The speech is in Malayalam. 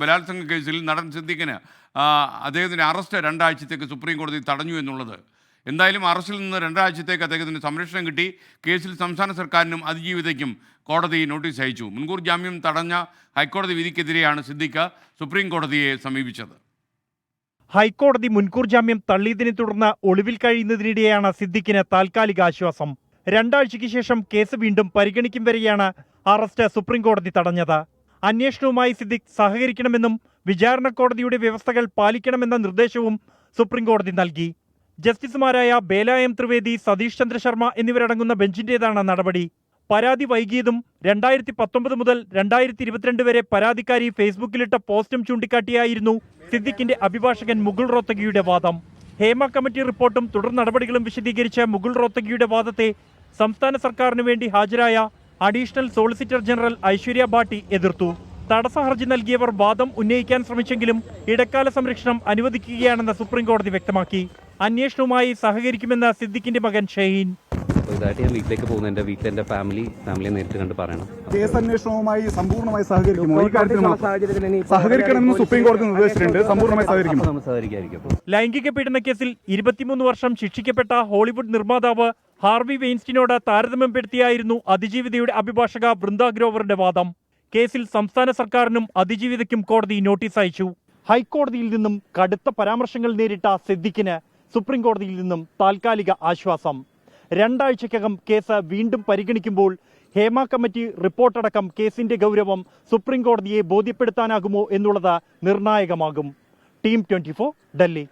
ബലാത്സംഗ കേസിൽ നടൻ സിദ്ദിഖിന് അദ്ദേഹത്തിൻ്റെ അറസ്റ്റ് 2 ആഴ്ചത്തേക്ക് സുപ്രീം കോടതി തടഞ്ഞു എന്നുള്ളത്. എന്തായാലും അറസ്റ്റിൽ നിന്ന് 2 ആഴ്ചത്തേക്ക് അദ്ദേഹത്തിന് സംരക്ഷണം കിട്ടി. കേസിൽ സംസ്ഥാന സർക്കാരിനും അതിജീവിതയ്ക്കും കോടതി നോട്ടീസ് അയച്ചു. മുൻകൂർ ജാമ്യം തടഞ്ഞ ഹൈക്കോടതി വിധിക്കെതിരെയാണ് സിദ്ദിഖ് സുപ്രീം കോടതിയെ സമീപിച്ചത്. ഹൈക്കോടതി മുൻകൂർ ജാമ്യം തള്ളിയതിനെ തുടർന്ന് ഒളിവിൽ കഴിയുന്നതിനിടെയാണ് സിദ്ദിഖിന് താൽക്കാലിക ആശ്വാസം. 2 ആഴ്ചയ്ക്ക് ശേഷം കേസ് വീണ്ടും പരിഗണിക്കും വരെയാണ് അറസ്റ്റ് സുപ്രീം കോടതി തടഞ്ഞത്. അന്വേഷണവുമായി സിദ്ദിഖ് സഹകരിക്കണമെന്നും വിചാരണ കോടതിയുടെ വ്യവസ്ഥകൾ പാലിക്കണമെന്ന നിർദ്ദേശവും സുപ്രീം കോടതി നൽകി. ജസ്റ്റിസുമാരായ ബേല എം ത്രിവേദി, സതീഷ് ചന്ദ്ര ശർമ്മ എന്നിവരടങ്ങുന്ന ബെഞ്ചിന്റേതാണ് നടപടി. പരാതി വൈകിയതും 2019 മുതൽ 2022 വരെ പരാതിക്കാരി ഫേസ്ബുക്കിലിട്ട പോസ്റ്റും ചൂണ്ടിക്കാട്ടിയായിരുന്നു സിദ്ദിഖിന്റെ അഭിഭാഷകൻ മുകുൾ റോത്തഗിയുടെ വാദം. ഹേമ കമ്മിറ്റി റിപ്പോർട്ടും തുടർ നടപടികളും വിശദീകരിച്ച മുകുൾ റോത്തഗിയുടെ വാദത്തെ സംസ്ഥാന സർക്കാരിനു വേണ്ടി ഹാജരായ additional solicitor general Aishwarya Bhati എതിർത്തു. തടസ്സ ഹർജി നൽകിയവർ വാദം ഉന്നയിക്കാൻ ശ്രമിച്ചെങ്കിലും ഇടക്കാല സംരക്ഷണം അനുവദിക്കുകയാണെന്ന് സുപ്രീം കോടതി വ്യക്തമാക്കി. അന്വേഷണവുമായി സഹകരിക്കുമെന്ന് സിദ്ദിഖിന്റെ മകൻ ഷഹീൻ. ഇതായിട്ട് ഞാൻ വീട്ടിലേക്ക് പോകുന്നു. എൻ്റെ വീട്ടിൽ എൻ്റെ ഫാമിലിയെ നേരിട്ട് കണ്ട് പറയണം. കേസ് അന്വേഷണവുമായി സമ്പൂർണ്ണമായി സഹകരിക്കുമോ? ഈ കാര്യത്തിൽ സഹകരിക്കണമെന്ന് സുപ്രീം കോടതി നിർദ്ദേശിച്ചിട്ടുണ്ട്. സമ്പൂർണ്ണമായി സഹകരിക്കും. ലൈംഗിക പീഡന കേസിൽ 23 വർഷം ശിക്ഷിക്കപ്പെട്ട ഹോളിവുഡ് നിർമ്മാതാവ് ഹാർവി വെയിൻസ്റ്റീനോട് താരതമ്യപ്പെടുത്തിയായിരുന്നു അതിജീവിതയുടെ അഭിഭാഷക വൃന്ദ ഗ്രോവറിന്റെ വാദം. കേസിൽ സംസ്ഥാന സർക്കാരിനും അതിജീവിതയ്ക്കും കോടതി നോട്ടീസ് അയച്ചു. ഹൈക്കോടതിയിൽ നിന്നും കടുത്ത പരാമർശങ്ങൾ നേരിട്ട സിദ്ദിഖിന് സുപ്രീം കോടതിയിൽ നിന്നും താൽക്കാലിക ആശ്വാസം. 2 ആഴ്ചയ്ക്കകം കേസ് വീണ്ടും പരിഗണിക്കുമ്പോൾ ഹേമ കമ്മിറ്റി റിപ്പോർട്ടടക്കം കേസിന്റെ ഗൗരവം സുപ്രീം കോടതിയെ ബോധ്യപ്പെടുത്താനാകുമോ എന്നുള്ളത് നിർണായകമാകും. ടീം 24 ഡൽഹി.